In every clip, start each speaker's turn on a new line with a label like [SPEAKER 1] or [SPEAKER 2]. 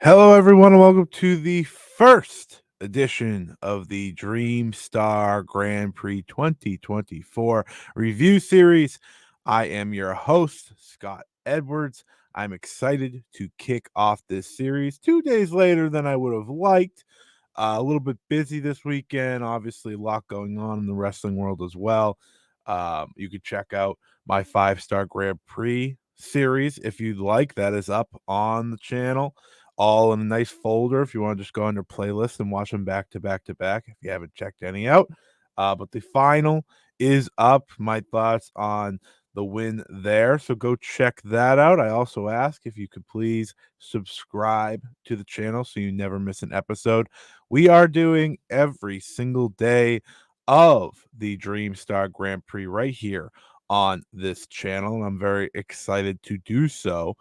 [SPEAKER 1] Hello, everyone, and welcome to the first edition of the Dream Star Grand Prix 2024 review series. I am your host, Scott Edwards. I'm excited to kick off this series 2 days later than I would have liked. A little bit busy this weekend, obviously, a lot going on in the wrestling world as well. You could check out my 5-star Grand Prix series if you'd like. That is up on the channel, all in a nice folder if you want to just go under playlist and watch them back to back to back if you haven't checked any out. But the final is up. My thoughts on the win there. So go check that out. I also ask if you could please subscribe to the channel so you never miss an episode. We are doing every single day of the Dream Star Grand Prix right here on this channel, and I'm very excited to do so.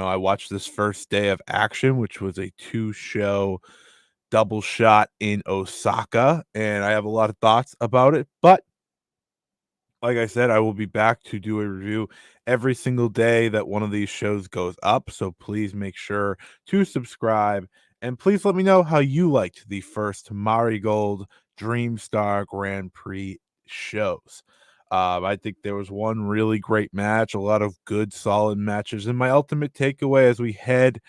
[SPEAKER 1] I watched this first day of action, which was a 2-show double shot in Osaka, and I have a lot of thoughts about it. But like I said, I will be back to do a review every single day that one of these shows goes up. So please make sure to subscribe, and please let me know how you liked the first Marigold Dream Star Grand Prix shows. I think there was one really great match, a lot of good, solid matches. And my ultimate takeaway as we head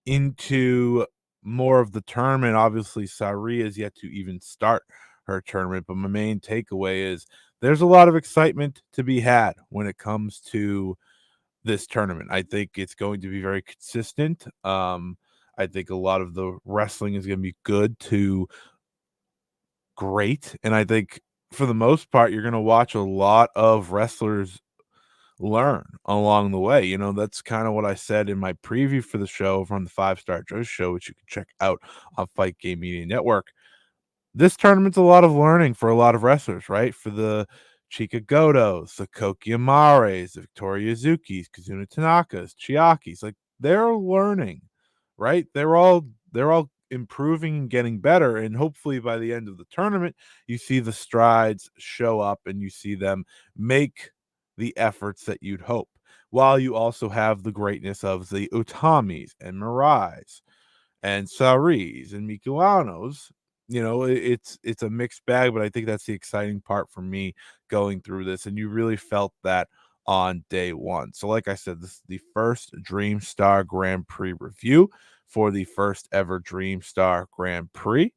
[SPEAKER 1] into more of the tournament, obviously, Sakurai is yet to even start her tournament. But my main takeaway is there's a lot of excitement to be had when it comes to this tournament. I think it's going to be very consistent. I think a lot of the wrestling is going to be good to great. And I think for the most part, you're going to watch a lot of wrestlers learn along the way. That's kind of what I said in my preview for the show from the 5-Star Joshi show, which you can check out on Fight Game Media Network. This tournament's a lot of learning for a lot of wrestlers, right? For the Chika Gotos, the Kouki Amareis, the Victoria Yuzuki's, Kizuna Tanaka's, Chiaki's, like they're learning, right? They're all improving and getting better. And hopefully by the end of the tournament, you see the strides show up and you see them make the efforts that you'd hope. While you also have the greatness of the Utamis and Mirai's and Saris and Mikuanos. It's a mixed bag, but I think that's the exciting part for me going through this. And you really felt that on day one. So, like I said, this is the first Dream Star Grand Prix review for the first ever Dream Star Grand Prix.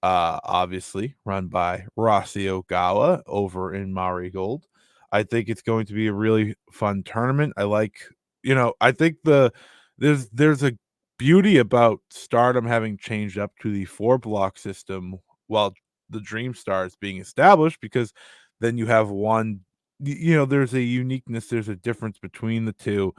[SPEAKER 1] Obviously run by Rossi Ogawa over in Marigold. I think it's going to be a really fun tournament. I think there's a beauty about Stardom having changed up to the 4-block system while the Dream Star is being established, because then you have there's a uniqueness, there's a difference between the two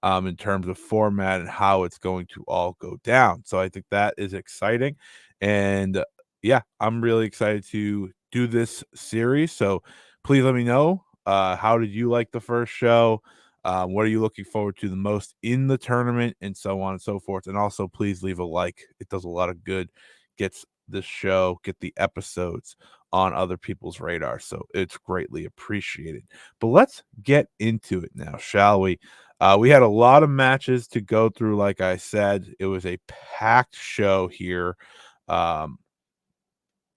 [SPEAKER 1] in terms of format and how it's going to all go down. So I think that is exciting. And yeah, I'm really excited to do this series. So please let me know, how did you like the first show? What are you looking forward to the most in the tournament, and so on and so forth. And also, please leave a like. It does a lot of good, gets get the episodes on other people's radar. So it's greatly appreciated. But let's get into it now, shall we? We had a lot of matches to go through. Like I said, it was a packed show here. Um,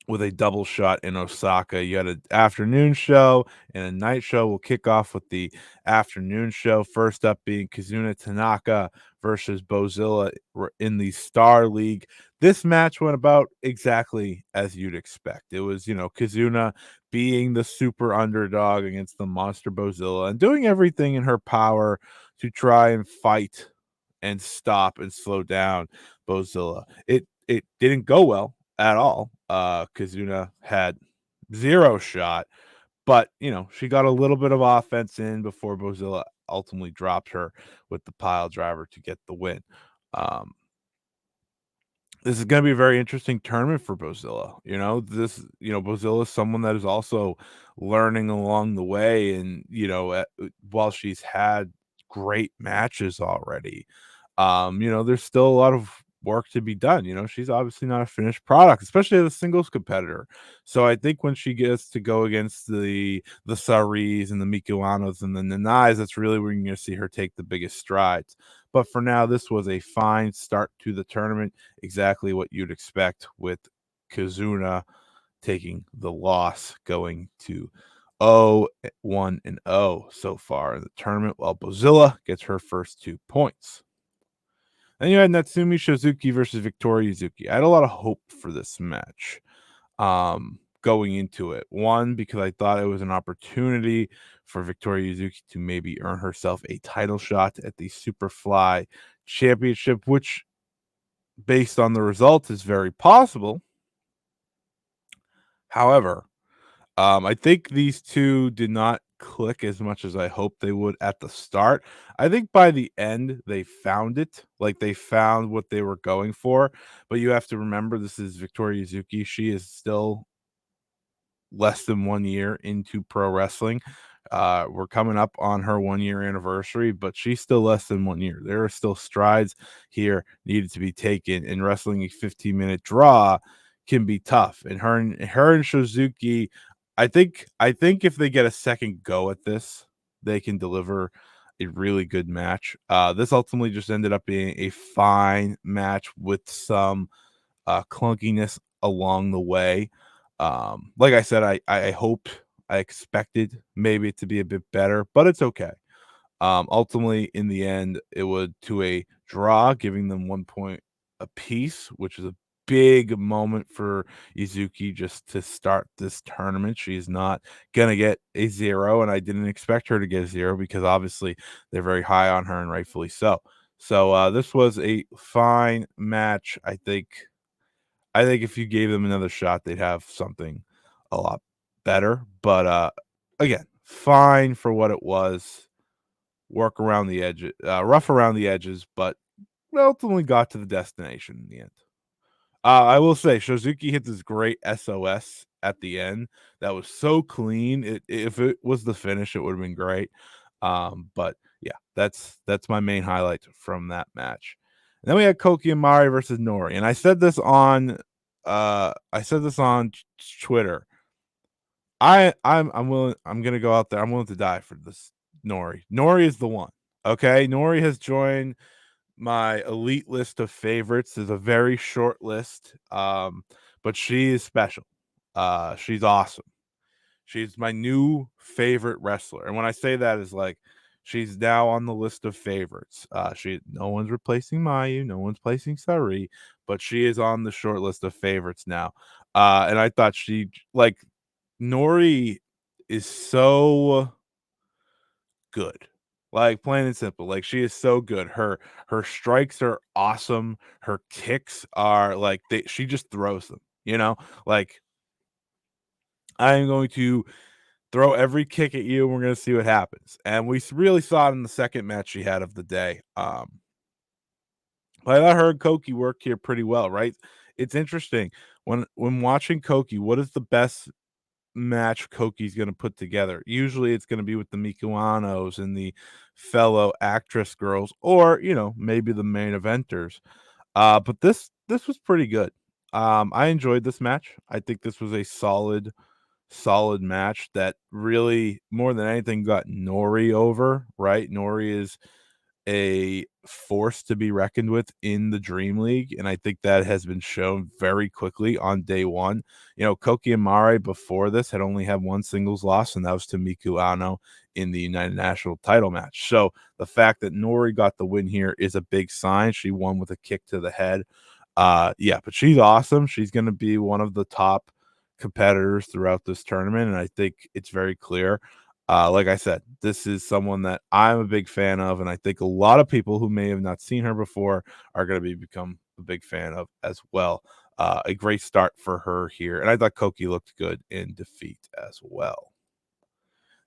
[SPEAKER 1] with a double shot in Osaka. You had an afternoon show and a night show. We'll kick off with the afternoon show. First up being Kizuna Tanaka versus Bozilla in the Star League. This match went about exactly as you'd expect. It was, Kizuna being the super underdog against the monster Bozilla and doing everything in her power to try and fight and stop and slow down Bozilla. It didn't go well at all. Kizuna had 0 shot, but she got a little bit of offense in before Bozilla ultimately dropped her with the pile driver to get the win. Um, this is going to be a very interesting tournament for Bozilla. Bozilla is someone that is also learning along the way, and while she's had great matches already, there's still a lot of work to be done. She's obviously not a finished product, especially as a singles competitor. So I think when she gets to go against the Saris and the Mikuanos and the Nanais, that's really where you're going to see her take the biggest strides. But for now, this was a fine start to the tournament, exactly what you'd expect with Kizuna taking the loss, going to 1-0 so far in the tournament, while Bozilla gets her first 2 points. Then you had Natsumi Showzuki versus Victoria Yuzuki. I had a lot of hope for this match going into it. One, because I thought it was an opportunity for Victoria Yuzuki to maybe earn herself a title shot at the Superfly Championship, which, based on the results, is very possible. However, I think these two did not click as much as I hoped they would at the start. I think by the end they found it, like they found what they were going for. But you have to remember, this is Victoria Yuzuki. She is still less than 1 year into pro wrestling. We're coming up on her 1 year anniversary, but she's still less than 1 year. There are still strides here needed to be taken, and wrestling a 15-minute draw can be tough. And her and Shozuki, I think if they get a second go at this, they can deliver a really good match. This ultimately just ended up being a fine match with some clunkiness along the way. Like I said, I hoped, I expected maybe it to be a bit better, but it's okay. Ultimately, in the end, it would to a draw, giving them 1 point apiece, which is a big moment for Izuki just to start this tournament. She's not gonna get a 0, and I didn't expect her to get a 0 because obviously they're very high on her, and rightfully so. So this was a fine match. I think if you gave them another shot, they'd have something a lot better. But again, fine for what it was. Work around the edges, rough around the edges, but ultimately got to the destination in the end. I will say, Shozuki hit this great SOS at the end. That was so clean. If it was the finish, it would have been great. But yeah, that's my main highlight from that match. And then we had Kouki and Amarei versus Nori, and I said this on Twitter. I'm willing. I'm gonna go out there. I'm willing to die for this Nori. Nori is the one. Okay, Nori has joined my elite list of favorites. Is a very short list, but she is special. She's awesome. She's my new favorite wrestler, and when I say that is like she's now on the list of favorites. She No one's replacing Mayu, no one's placing Sari, but she is on the short list of favorites now. And I thought Nori is so good. Like, plain and simple, like, she is so good. Her strikes are awesome. Her kicks are like she just throws them, you know? Like, I am going to throw every kick at you, and we're gonna see what happens. And we really saw it in the second match she had of the day. But I heard Kouki work here pretty well, right? It's interesting when watching Kouki, what is the best match Koki's gonna put together? Usually, it's gonna be with the Mikuanos and the fellow actress girls, or maybe the main eventers. But this was pretty good. I enjoyed this match. I think this was a solid match that really, more than anything, got Nori over. Right, Nori is a force to be reckoned with in the Dream League, and I think that has been shown very quickly on day one. Kouki and Amarei before this had only had one singles loss, and that was to Miku Aono in the United National title match. So the fact that Nori got the win here is a big sign. She won with a kick to the head. Yeah, but she's awesome. She's going to be one of the top competitors throughout this tournament, and I think it's very clear. Like I said, this is someone that I'm a big fan of, and I think a lot of people who may have not seen her before are going to become a big fan of as well. A great start for her here, and I thought Kouki looked good in defeat as well.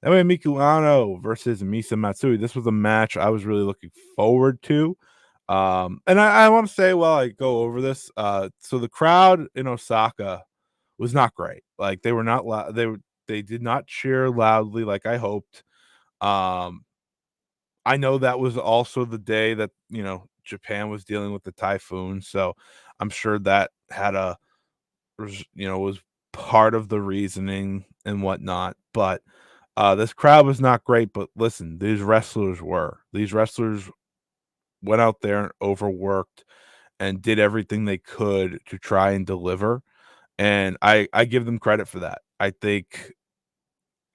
[SPEAKER 1] Then we had Miku Aono versus Misa Matsui. This was a match I was really looking forward to. And I want to say while I go over this, so the crowd in Osaka was not great. Like, they were not loud. They did not cheer loudly like I hoped. I know that was also the day that Japan was dealing with the typhoon, so I'm sure that had a was part of the reasoning and whatnot. But this crowd was not great. But listen, these wrestlers were. These wrestlers went out there and overworked and did everything they could to try and deliver. And I give them credit for that. I think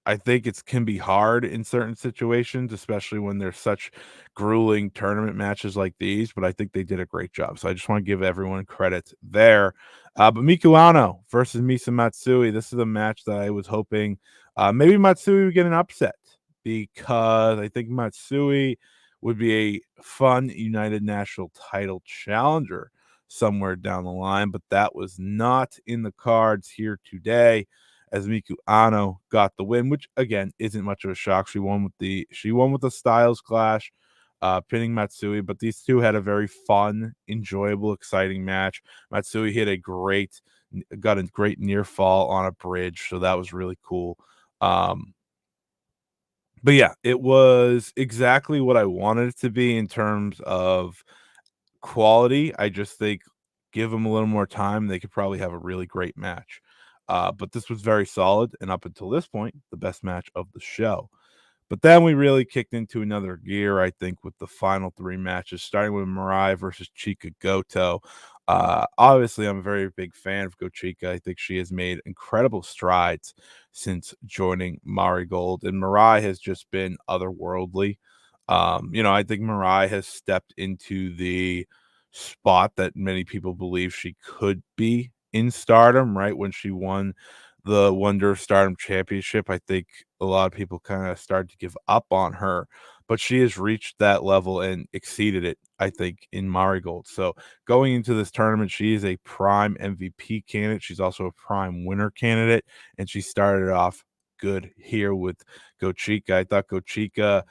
[SPEAKER 1] it can be hard in certain situations, especially when there's such grueling tournament matches like these, but I think they did a great job. So I just want to give everyone credit there. But Miku Aono versus Misa Matsui. This is a match that I was hoping maybe Matsui would get an upset because I think Matsui would be a fun United National title challenger somewhere down the line, but that was not in the cards here today as Miku Ano got the win, which again isn't much of a shock. She won with the Styles Clash, pinning Matsui. But these two had a very fun, enjoyable, exciting match. Matsui got a great near fall on a bridge, so that was really cool. Um, but yeah, it was exactly what I wanted it to be in terms of quality. I just think give them a little more time, they could probably have a really great match. But this was very solid, and up until this point, the best match of the show. But then we really kicked into another gear, I think, with the final three matches, starting with Mirai versus Chika Goto. Obviously, I'm a very big fan of Go Chika. I think she has made incredible strides since joining Marigold, and Mirai has just been otherworldly. I think Mirai has stepped into the spot that many people believe she could be in Stardom, right? When she won the Wonder of Stardom Championship, I think a lot of people kind of started to give up on her, but she has reached that level and exceeded it, I think, in Marigold. So going into this tournament, she is a prime MVP candidate. She's also a prime winner candidate, and she started off good here with Go Chika. I thought Go Chika,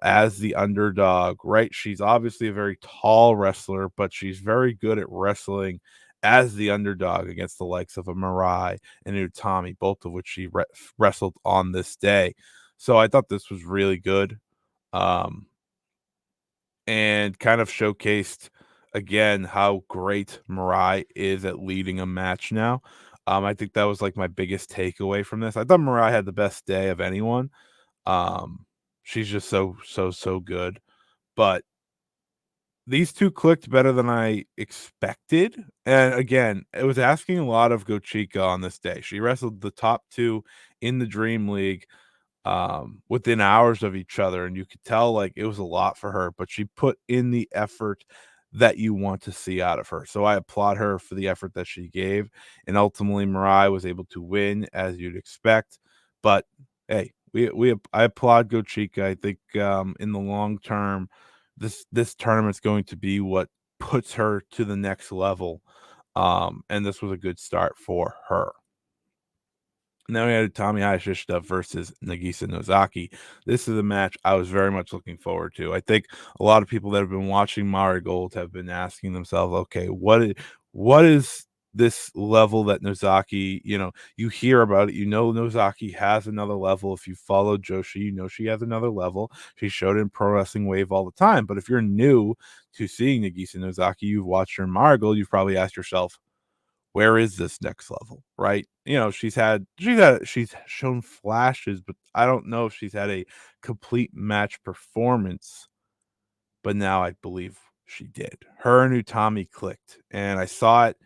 [SPEAKER 1] as the underdog, right? She's obviously a very tall wrestler, but she's very good at wrestling as the underdog against the likes of a Mirai and Utami, both of which she wrestled on this day. So I thought this was really good, um, and kind of showcased again how great Mirai is at leading a match now. I think that was like my biggest takeaway from this. I thought Mirai had the best day of anyone. Um, she's just so good. But these two clicked better than I expected. And again, it was asking a lot of Gochika on this day. She wrestled the top two in the Dream League within hours of each other, and you could tell like it was a lot for her, but she put in the effort that you want to see out of her. So I applaud her for the effort that she gave, and ultimately Mirai was able to win as you'd expect. But hey, I applaud Gochika. I think in the long term, this tournament's going to be what puts her to the next level. And this was a good start for her. Now we had Utami Hayashishita versus Nagisa Nozaki. This is a match I was very much looking forward to. I think a lot of people that have been watching Marigold have been asking themselves, okay, what is this level that Nozaki, you hear about it, Nozaki has another level. If you follow Joshi, she has another level. She showed in Pro Wrestling Wave all the time. But if you're new to seeing Nagisa Nozaki, you've watched her in Marigold, you've probably asked yourself, where is this next level, right? She's shown flashes, but I don't know if she's had a complete match performance. But now I believe she did. Her and Utami clicked, and I saw it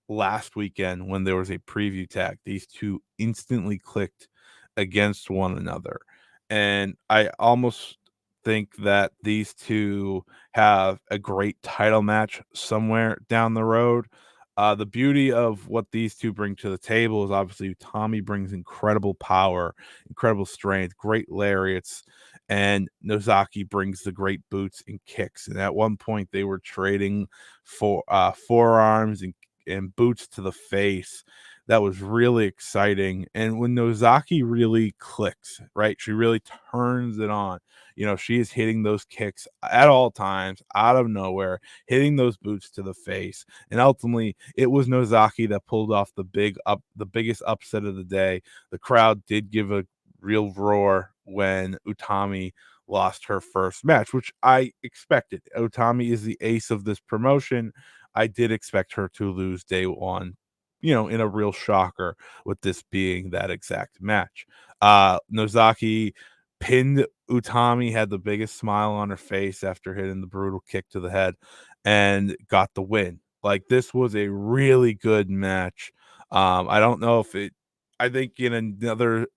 [SPEAKER 1] last weekend when there was a preview tag. These two instantly clicked against one another, and I almost think that these two have a great title match somewhere down the road. The beauty of what these two bring to the table is obviously Tommy brings incredible power, incredible strength, great lariats, and Nozaki brings the great boots and kicks. And at one point, they were trading for forearms and boots to the face. That was really exciting. And when Nozaki really clicks, right, she really turns it on. She is hitting those kicks at all times, out of nowhere, hitting those boots to the face. And ultimately, it was Nozaki that pulled off the biggest upset of the day. The crowd did give a real roar when Utami lost her first match, which I expected. Utami is the ace of this promotion. I did expect her to lose day one, in a real shocker, with this being that exact match. Nozaki pinned Utami, had the biggest smile on her face after hitting the brutal kick to the head, and got the win. Like, this was a really good match. I don't know if it I think in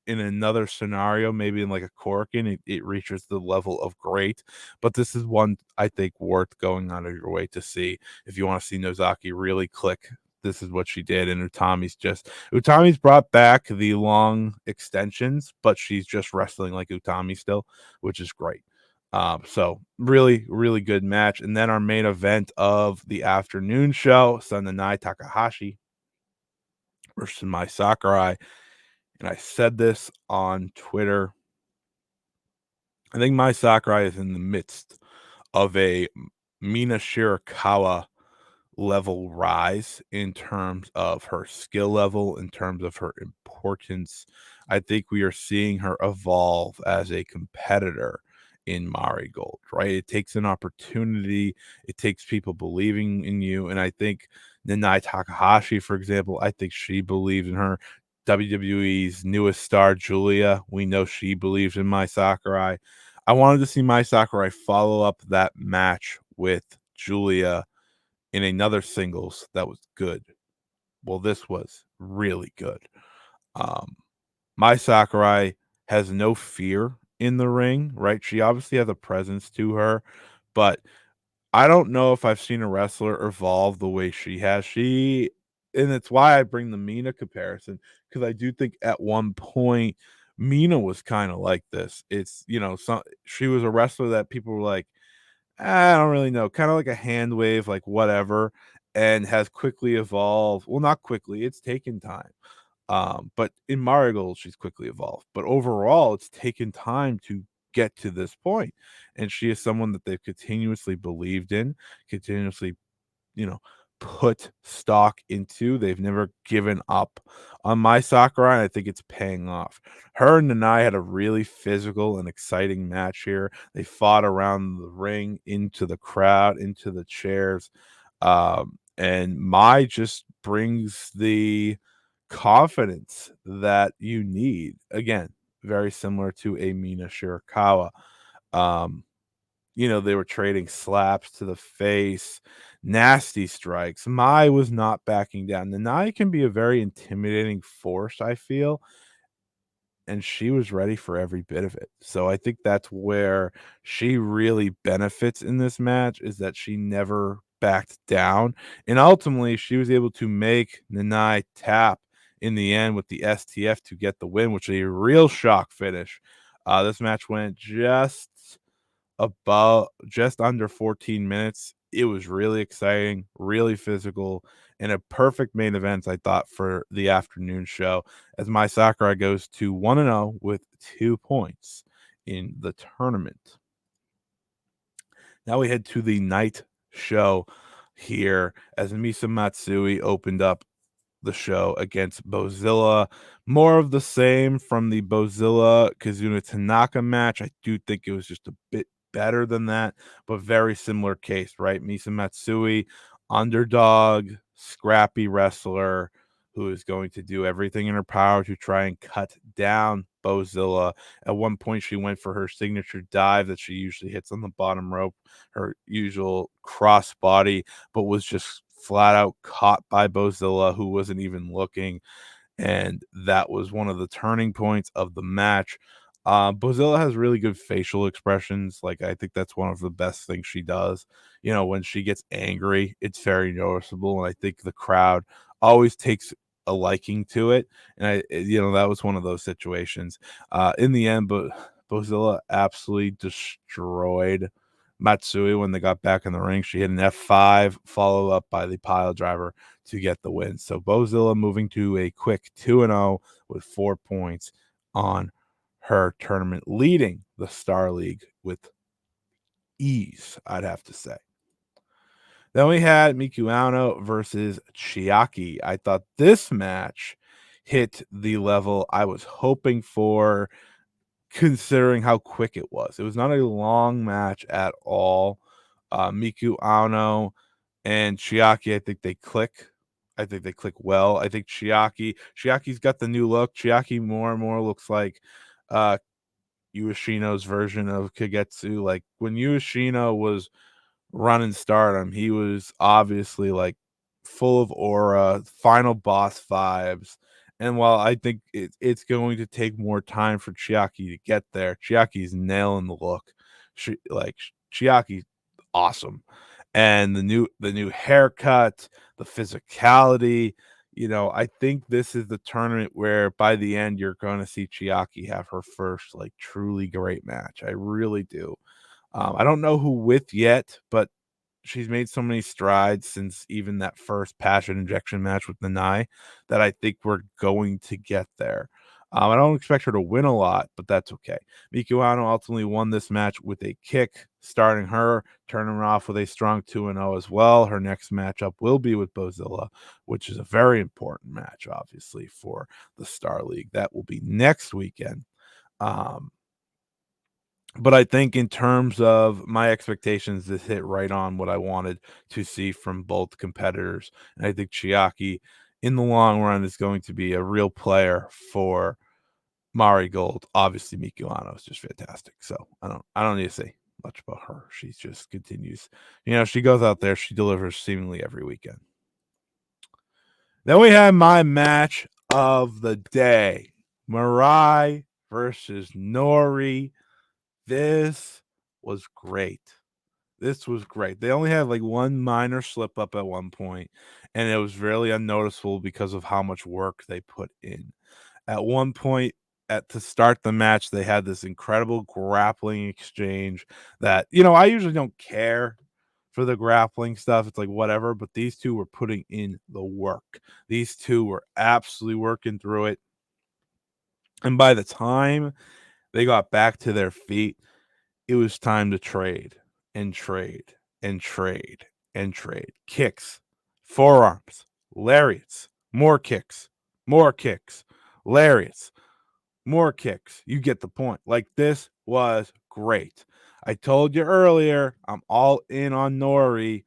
[SPEAKER 1] another scenario, maybe in like a Corkin, it reaches the level of great. But this is one I think worth going out of your way to see if you want to see Nozaki really click. This is what she did, and Utami's brought back the long extensions, but she's just wrestling like Utami still, which is great. So really, really good match. And then our main event of the afternoon show, Nanae Takahashi versus Mai Sakurai. And I said this on Twitter. I think Mai Sakurai is in the midst of a Mina Shirakawa level rise in terms of her skill level, in terms of her importance. I think we are seeing her evolve as a competitor in Marigold, right? It takes an opportunity, it takes people believing in you. And I think Nanae Takahashi, for example, I think she believes in her. WWE's newest star, Julia, we know she believes in Mai Sakurai. I wanted to see Mai Sakurai follow up that match with Julia in another singles that was good. Well, this was really good. Um, Mai Sakurai has no fear in the ring, right? She obviously has a presence to her, but I don't know if I've seen a wrestler evolve the way she has. And it's why I bring the Mina comparison, because I do think at one point Mina was kind of like this. She was a wrestler that people were like, I don't really know, kinda like a hand wave, like, whatever, and has quickly evolved. Well, not quickly, it's taken time. But in Marigold, she's quickly evolved. But overall, it's taken time to get to this point, and she is someone that they've continuously believed in, continuously you know, put stock into. They've never given up on my Sakurai, and I think it's paying off. Her and Nanae had a really physical and exciting match here. They fought around the ring, into the crowd, into the chairs. And Mai just brings the confidence that you need. Again, very similar to a Mina Shirakawa. Um, they were trading slaps to the face, nasty strikes. Mai was not backing down. Nanae can be a very intimidating force, I feel, and she was ready for every bit of it. So I think that's where she really benefits in this match, is that she never backed down. And ultimately, she was able to make Nanae tap in the end with the STF to get the win, which is a real shock finish. This match went about just under 14 minutes. It was really exciting, really physical, and a perfect main event, I thought, for the afternoon show, as Mai Sakurai goes to 1-0 with 2 points in the tournament. Now we head to the night show here, as Misa Matsui opened up the show against Bozilla. More of the same from the Bozilla Kizuna Tanaka match. I do think it was just a bit better than that, but very similar case, right? Misa Matsui, underdog, scrappy wrestler who is going to do everything in her power to try and cut down Bozilla. At one point, she went for her signature dive that she usually hits on the bottom rope, her usual crossbody, but was just flat out caught by Bozilla, who wasn't even looking, and that was one of the turning points of the match. Bozilla has really good facial expressions. Like, I think that's one of the best things she does. When she gets angry, it's very noticeable, and I think the crowd always takes a liking to it. And that was one of those situations. In the end, but Bozilla absolutely destroyed Matsui when they got back in the ring. She hit an F5, follow up by the pile driver to get the win. So Bozilla moving to a quick 2-0 with 4 points on her tournament, leading the Star League with ease, I'd have to say. Then we had Miku Aono versus Chiaki. I thought this match hit the level I was hoping for. considering how quick it was. It was not a long match at all. Miku, Aono, and Chiaki, I think they click. I think they click well. I think Chiaki's got the new look. Chiaki more and more looks like uh Ueshino's version of Kagetsu. Like when Ueshino was running stardom, he was obviously like full of aura, final boss vibes. And while I think it's going to take more time for Chiaki to get there, Chiaki's nailing the look. Chiaki's awesome. And the new haircut, the physicality, I think this is the tournament where by the end you're gonna see Chiaki have her first like truly great match. I really do. I don't know who with yet, but she's made so many strides since even that first passion injection match with Nanae that I think we're going to get there. I don't expect her to win a lot, but that's okay. Miku Ano ultimately won this match with a kick, starting her, turning her off with a strong 2-0 as well. Her next matchup will be with Bozilla, which is a very important match, obviously, for the Star League. That will be next weekend. Um, but I think in terms of my expectations, this hit right on what I wanted to see from both competitors. And I think Chiaki, in the long run, is going to be a real player for Marigold. Obviously, Mikuano is just fantastic. So I don't need to say much about her. She just continues. She goes out there, she delivers seemingly every weekend. Then we have my match of the day. Mirai versus Nori. This was great. This was great. They only had like one minor slip up at one point, and it was really unnoticeable because of how much work they put in. At one point, to start the match, they had this incredible grappling exchange that, I usually don't care for the grappling stuff. It's like whatever, but these two were putting in the work. These two were absolutely working through it. And by the time they got back to their feet, it was time to trade and trade and trade and trade. Kicks, forearms, lariats, more kicks, lariats, more kicks. You get the point. Like this was great. I told you earlier, I'm all in on Nori,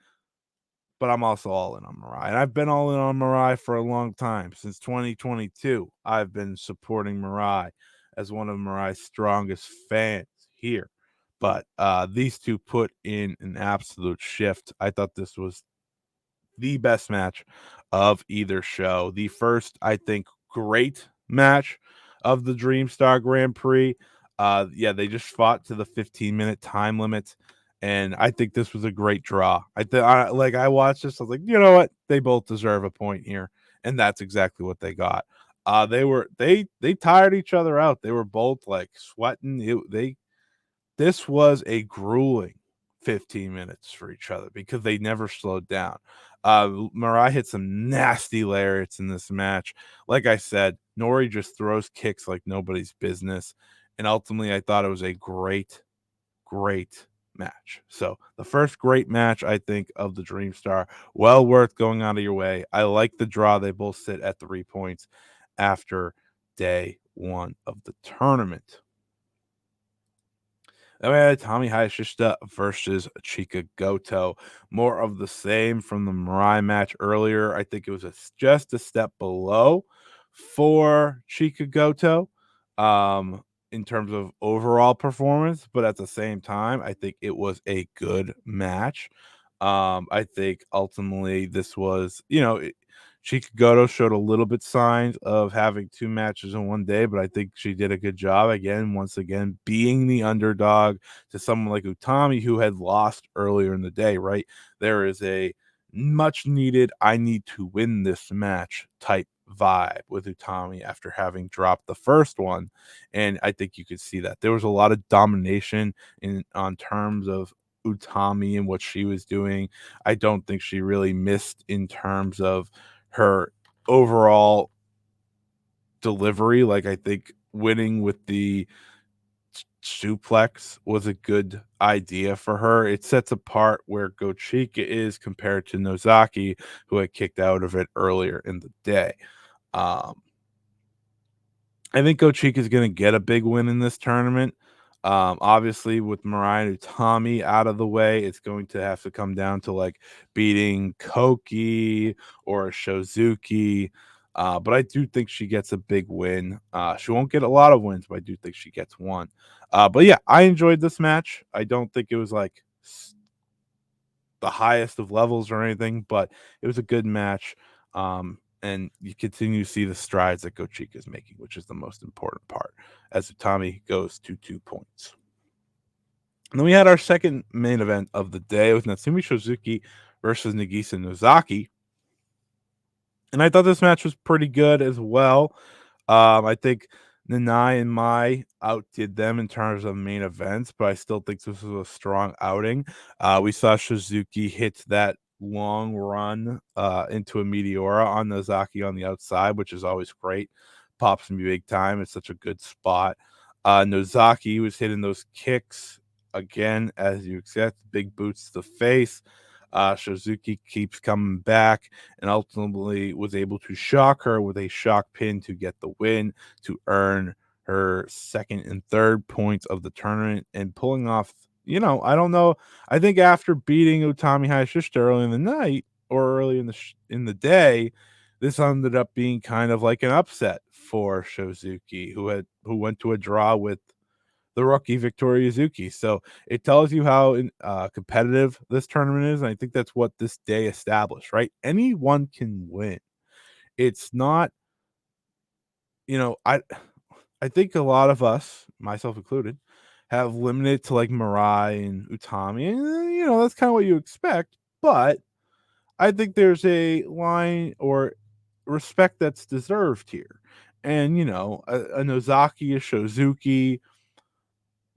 [SPEAKER 1] but I'm also all in on Mirai. And I've been all in on Mirai for a long time. Since 2022, I've been supporting Mirai as one of Mirai's strongest fans here. But these two put in an absolute shift. I thought this was the best match of either show. The first, I think, great match of the Dream Star Grand Prix. Yeah, they just fought to the 15-minute time limit, and I think this was a great draw. I watched this. I was like, you know what? They both deserve a point here, and that's exactly what they got. They tired each other out. They were both like sweating. This was a grueling 15 minutes for each other because they never slowed down. Mirai hit some nasty lariats in this match. Like I said, Nori just throws kicks like nobody's business. And ultimately, I thought it was a great, great match. So the first great match, I think, of the Dream Star. Well worth going out of your way. I like the draw. They both sit at 3 points after day one of the tournament. Then we had Tommy Hayashishita versus Chika Goto. More of the same from the Mirai match earlier. I think it was just a step below for Chika Goto in terms of overall performance, but at the same time, I think it was a good match. I think ultimately this was, Chika Goto showed a little bit signs of having two matches in one day, but I think she did a good job once again, being the underdog to someone like Utami who had lost earlier in the day, right? There is a much needed, I need to win this match type vibe with Utami after having dropped the first one. And I think you could see that. There was a lot of domination on terms of Utami and what she was doing. I don't think she really missed in terms of her overall delivery. Like I think winning with the suplex was a good idea for her. It sets apart where Gochika is compared to Nozaki, who had kicked out of it earlier in the day. Um, I think Chika is gonna get a big win in this tournament. Obviously, with Mariah and Utami out of the way, it's going to have to come down to like beating Kouki or Showzuki. But I do think she gets a big win. She won't get a lot of wins, but I do think she gets one. But yeah, I enjoyed this match. I don't think it was like the highest of levels or anything, but it was a good match. And you continue to see the strides that Gochika is making, which is the most important part, as Utami goes to 2 points. And then we had our second main event of the day with Natsumi Showzuki versus Nagisa Nozaki. And I thought this match was pretty good as well. I think Nanae and Mai outdid them in terms of main events, but I still think this was a strong outing. We saw Shizuki hit that long run into a Meteora on Nozaki on the outside, which is always great. Pops me big time. It's such a good spot. Nozaki was hitting those kicks again, as you expect, big boots to the face. Shizuki keeps coming back and ultimately was able to shock her with a shock pin to get the win to earn her second and third points of the tournament and pulling off, I don't know. I think after beating Utami Hayashishita early in the night or early in the day, this ended up being kind of like an upset for Shozuki, who went to a draw with the rookie Victoria Yuzuki. So it tells you how competitive this tournament is. And I think that's what this day established, right? Anyone can win. It's not, you know, I think a lot of us, myself included, have limited to like Mirai and Utami. And that's kind of what you expect. But I think there's a line or respect that's deserved here. And a Nozaki, a Showzuki,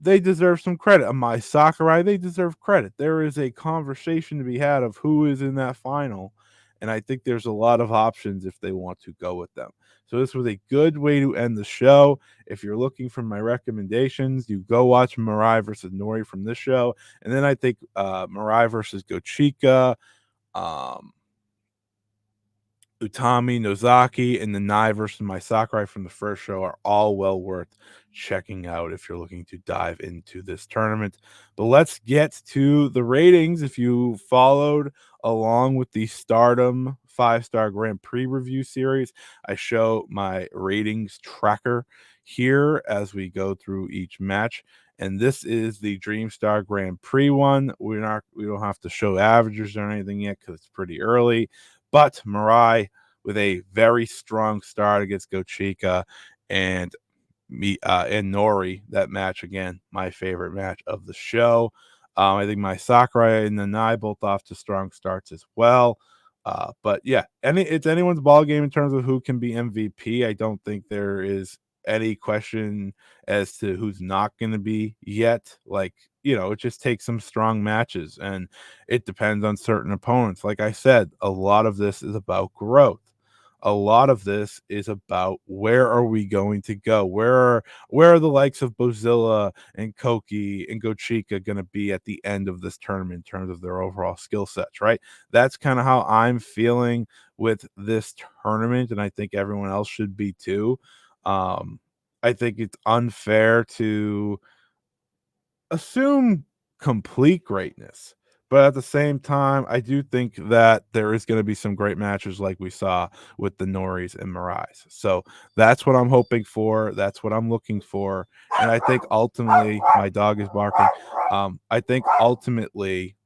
[SPEAKER 1] they deserve some credit. My Sakurai, they deserve credit. There is a conversation to be had of who is in that final, and I think there's a lot of options if they want to go with them. So this was a good way to end the show. If you're looking for my recommendations, you go watch Mirai versus Nori from this show, and then I think Mirai versus Gochika, um, Utami, Nozaki, and the Nai versus my Sakurai from the first show are all well worth checking out if you're looking to dive into this tournament. But let's get to the ratings. If you followed along with the Stardom 5-star Grand Prix review series, I show my ratings tracker here as we go through each match. And this is the Dream Star Grand Prix one. We don't have to show averages or anything yet because it's pretty early. But Mirai with a very strong start against Gochika and and Nori. That match again, my favorite match of the show. I think my Sakurai and Nanae both off to strong starts as well. But yeah, it's anyone's ball game in terms of who can be MVP. I don't think there is any question as to who's not going to be yet. Like, it just takes some strong matches and it depends on certain opponents. Like I said, a lot of this is about growth. A lot of this is about where are we going to go? Where are the likes of Bozilla and Kouki and Gochika going to be at the end of this tournament in terms of their overall skill sets, right? That's kind of how I'm feeling with this tournament, and I think everyone else should be too. Um, I think it's unfair to assume complete greatness. But at the same time, I do think that there is going to be some great matches like we saw with the Noris and Mirais. So that's what I'm hoping for. That's what I'm looking for. And I think ultimately, my dog is barking. I think ultimately,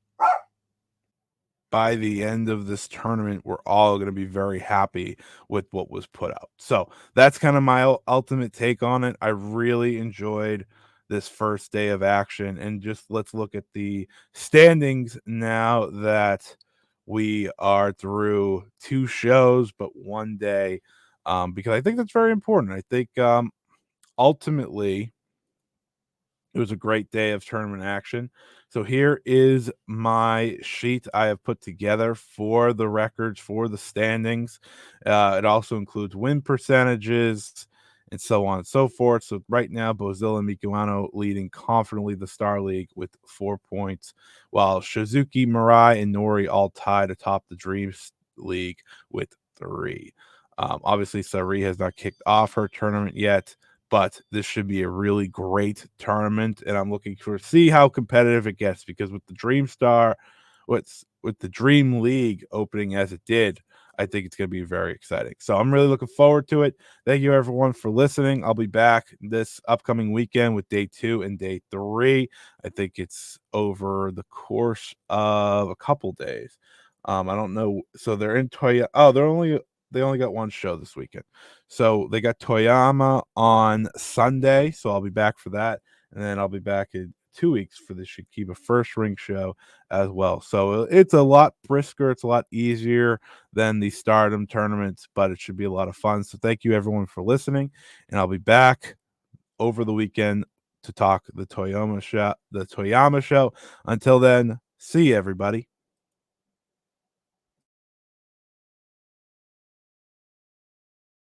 [SPEAKER 1] by the end of this tournament, we're all going to be very happy with what was put out. So that's kind of my ultimate take on it. I really enjoyed this first day of action. And just let's look at the standings now that we are through two shows, but one day, because I think that's very important. I think ultimately, it was a great day of tournament action. So here is my sheet I have put together for the records, for the standings. It also includes win percentages and so on and so forth. So right now, Bozilla and Miku leading confidently the Star League with 4 points, while Shizuki, Mirai, and Nori all tied atop the Dreams League with 3. Obviously, Sari has not kicked off her tournament yet, but this should be a really great tournament, and I'm looking for see how competitive it gets because with the Dream Star, with the Dream League opening as it did, I think it's going to be very exciting. So I'm really looking forward to it. Thank you everyone for listening. I'll be back this upcoming weekend with day 2 and day 3. I think it's over the course of a couple days. I don't know. So they're in Toya. Oh, they only got one show this weekend. So they got Toyama on Sunday. So I'll be back for that. And then I'll be back in 2 weeks for the Shikiba first ring show as well. So it's a lot brisker. It's a lot easier than the Stardom tournaments, but it should be a lot of fun. So thank you everyone for listening. And I'll be back over the weekend to talk the Toyama show. Until then, see you everybody.